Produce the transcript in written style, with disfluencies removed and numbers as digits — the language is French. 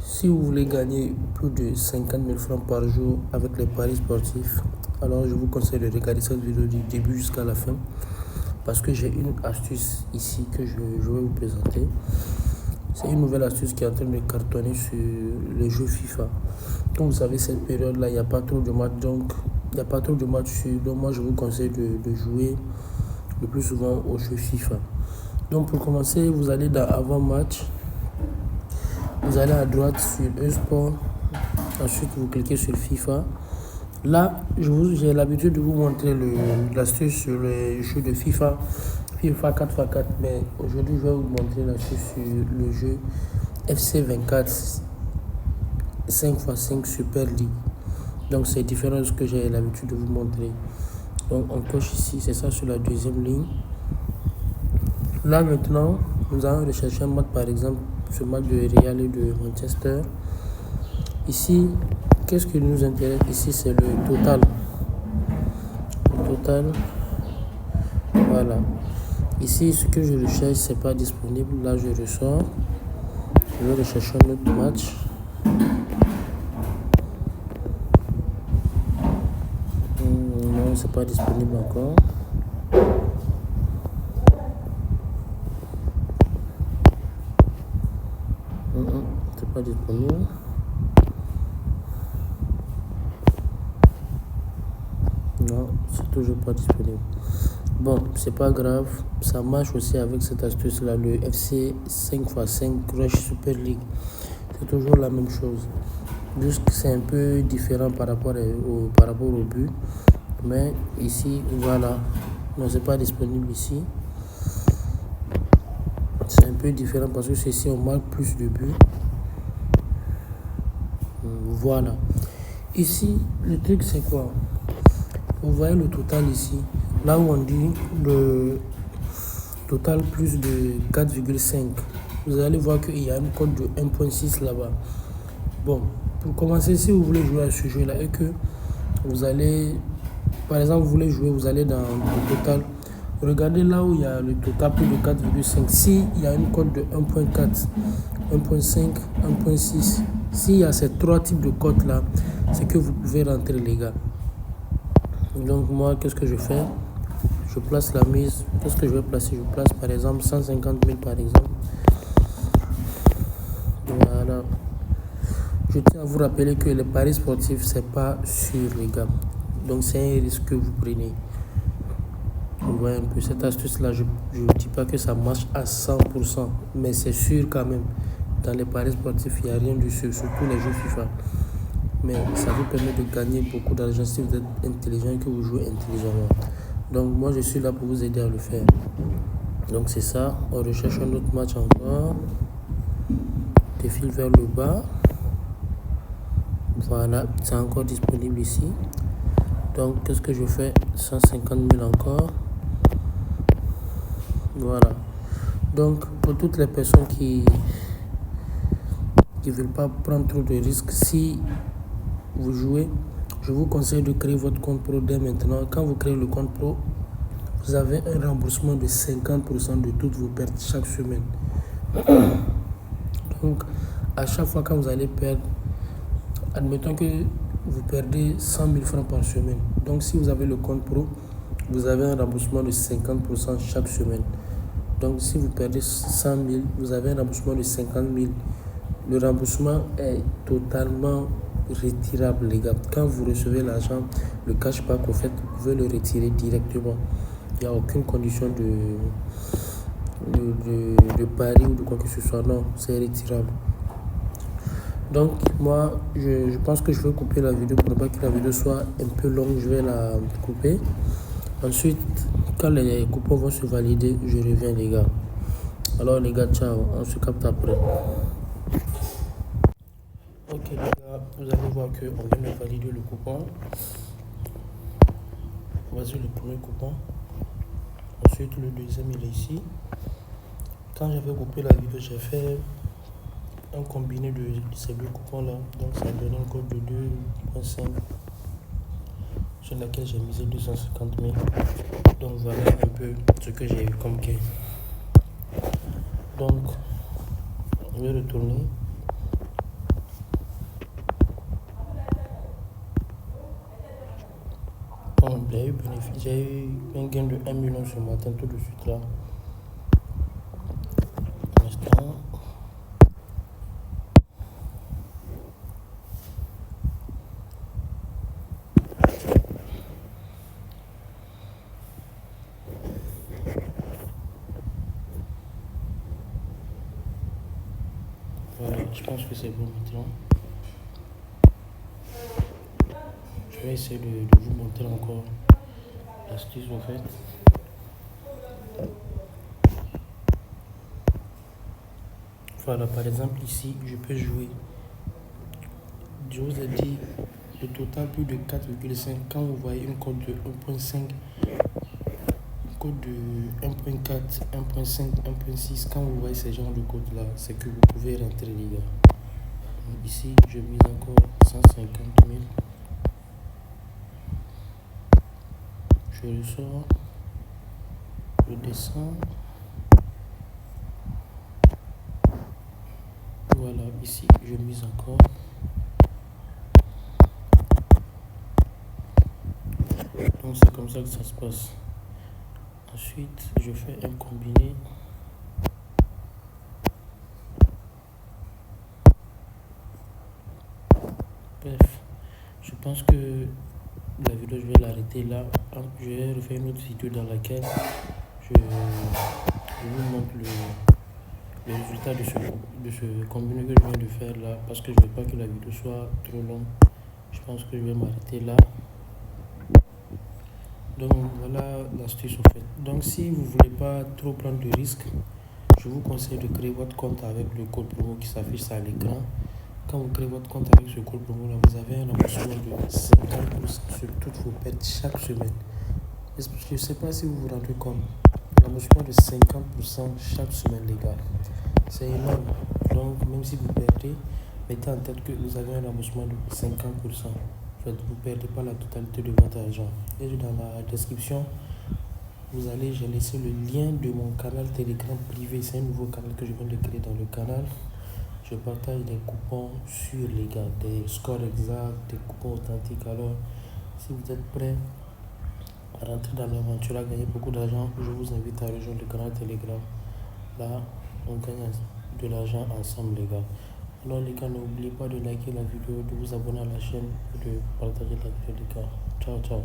Si vous voulez gagner plus de 50 000 francs par jour avec les paris sportifs, alors je vous conseille de regarder cette vidéo du début jusqu'à la fin parce que j'ai une astuce ici que je vais vous présenter. C'est une nouvelle astuce qui est en train de cartonner sur les jeux FIFA. Comme vous savez, cette période-là, il n'y a pas trop de matchs, donc moi je vous conseille de jouer le plus souvent aux jeux FIFA. Donc pour commencer, vous allez dans avant-match. Vous allez à droite sur e-sport, ensuite vous cliquez sur FIFA. Là, j'ai l'habitude de vous montrer l'astuce sur les jeux de FIFA 4x4, mais aujourd'hui je vais vous montrer l'astuce sur le jeu FC 24 5x5 Super League. Donc c'est différent de ce que j'ai l'habitude de vous montrer. Donc on coche ici, c'est ça sur la deuxième ligne. Là maintenant, nous allons rechercher un match, par exemple ce match de Real et de Manchester. Ici, qu'est-ce qui nous intéresse ici? C'est le total. Le total. Voilà. Ici, ce que je recherche, c'est pas disponible. Là, je ressors. Je vais rechercher un autre match. Non, c'est pas disponible encore. C'est pas disponible. Non, c'est toujours pas disponible. Bon, c'est pas grave, ça marche aussi avec cette astuce là, le FC 5x5 Rush Super League. C'est toujours la même chose, juste que c'est un peu différent par rapport au but. Mais ici, voilà, non, c'est pas disponible ici. C'est un peu différent parce que ceci on marque plus de buts. Voilà. Ici, le truc c'est quoi? Vous voyez le total ici. Là où on dit le total plus de 4,5. Vous allez voir qu'il y a une cote de 1,6 là-bas. Bon, pour commencer, si vous voulez jouer à ce jeu-là et que vous allez, par exemple, vous voulez jouer, vous allez dans le total. Regardez là où il y a le total plus de 4,5. S'il y a une cote de 1,4, 1,5, 1,6, s'il y a ces trois types de cotes là, c'est que vous pouvez rentrer les gars. Donc moi, qu'est-ce que je fais? Je place la mise. Qu'est-ce que je vais placer? Je place par exemple 150 000 par exemple. Voilà. Je tiens à vous rappeler que les paris sportifs, c'est pas sûr les gars. Donc c'est un risque que vous prenez. Vous voyez un peu cette astuce là, je ne dis pas que ça marche à 100%, mais c'est sûr quand même. Dans les paris sportifs, il n'y a rien de sûr, surtout les jeux FIFA. Mais ça vous permet de gagner beaucoup d'argent si vous êtes intelligent et que vous jouez intelligemment. Donc moi je suis là pour vous aider à le faire. Donc c'est ça, on recherche un autre match encore. Défile vers le bas. Voilà, c'est encore disponible ici. Donc qu'est-ce que je fais? 150 000 encore. Voilà. Donc pour toutes les personnes qui ne veulent pas prendre trop de risques, si vous jouez, je vous conseille de créer votre compte pro dès maintenant. Quand vous créez le compte pro, vous avez un remboursement de 50% de toutes vos pertes chaque semaine. Donc à chaque fois quand vous allez perdre, admettons que vous perdez 100 000 francs par semaine. Donc si vous avez le compte pro, vous avez un remboursement de 50% chaque semaine. Donc si vous perdez 100 000, vous avez un remboursement de 50 000. Le remboursement est totalement retirable les gars. Quand vous recevez l'argent, le cashback, au fait, vous pouvez le retirer directement. Il n'y a aucune condition de pari ou de quoi que ce soit. Non, c'est retirable. Donc moi, je pense que je vais couper la vidéo pour ne pas que la vidéo soit un peu longue. Je vais la couper. Ensuite, quand les coupons vont se valider, je reviens les gars. Alors les gars, ciao, on se capte après. Ok les gars, vous allez voir qu'on vient de valider le coupon. Voici le premier coupon. Ensuite le deuxième il est ici. Quand j'avais coupé la vidéo, j'ai fait un combiné de ces deux coupons là. Donc ça donne un code de 2,5 sur laquelle j'ai misé 250 000. Donc voilà un peu ce que j'ai eu comme gain. Donc je vais retourner. J'ai eu un gain de 1 million ce matin tout de suite là. Un instant. Voilà, je pense que c'est bon maintenant. Je vais essayer de vous montrer encore l'astuce en fait. Voilà, par exemple ici, je peux jouer. Je vous ai dit le total plus de 4,5. Quand vous voyez une cote de 1.5, une cote de 1.4, 1.5, 1.6, quand vous voyez ce genre de cote là, c'est que vous pouvez rentrer les gars. Donc ici, je mise encore 150 000. Je le sors, je descends. Voilà, ici, je mise encore. Donc c'est comme ça que ça se passe. Ensuite, je fais un combiné. Bref, je pense que la vidéo, je vais l'arrêter là. Je vais refaire une autre vidéo dans laquelle je vous montre le résultat de ce combiné que je viens de faire là. Parce que je ne veux pas que la vidéo soit trop longue. Je pense que je vais m'arrêter là. Donc voilà l'astuce en fait. Donc si vous ne voulez pas trop prendre de risques, je vous conseille de créer votre compte avec le code promo qui s'affiche à l'écran. Quand vous créez votre compte avec ce code promo là, vous avez un remboursement de 50% sur toutes vos pertes chaque semaine. Je ne sais pas si vous vous rendez compte. Un remboursement de 50% chaque semaine les gars. C'est énorme. Donc même si vous perdez, mettez en tête que vous avez un remboursement de 50%. Vous ne perdez pas la totalité de votre argent. Et dans la description, j'ai laissé le lien de mon canal Telegram privé. C'est un nouveau canal que je viens de créer dans le canal. Je partage des coupons sur les gars, des scores exacts, des coupons authentiques. Alors, si vous êtes prêts à rentrer dans l'aventure, à gagner beaucoup d'argent, je vous invite à rejoindre le canal Telegram. Là, on gagne de l'argent ensemble les gars. Alors les gars, n'oubliez pas de liker la vidéo, de vous abonner à la chaîne et de partager la vidéo les gars. Ciao, ciao.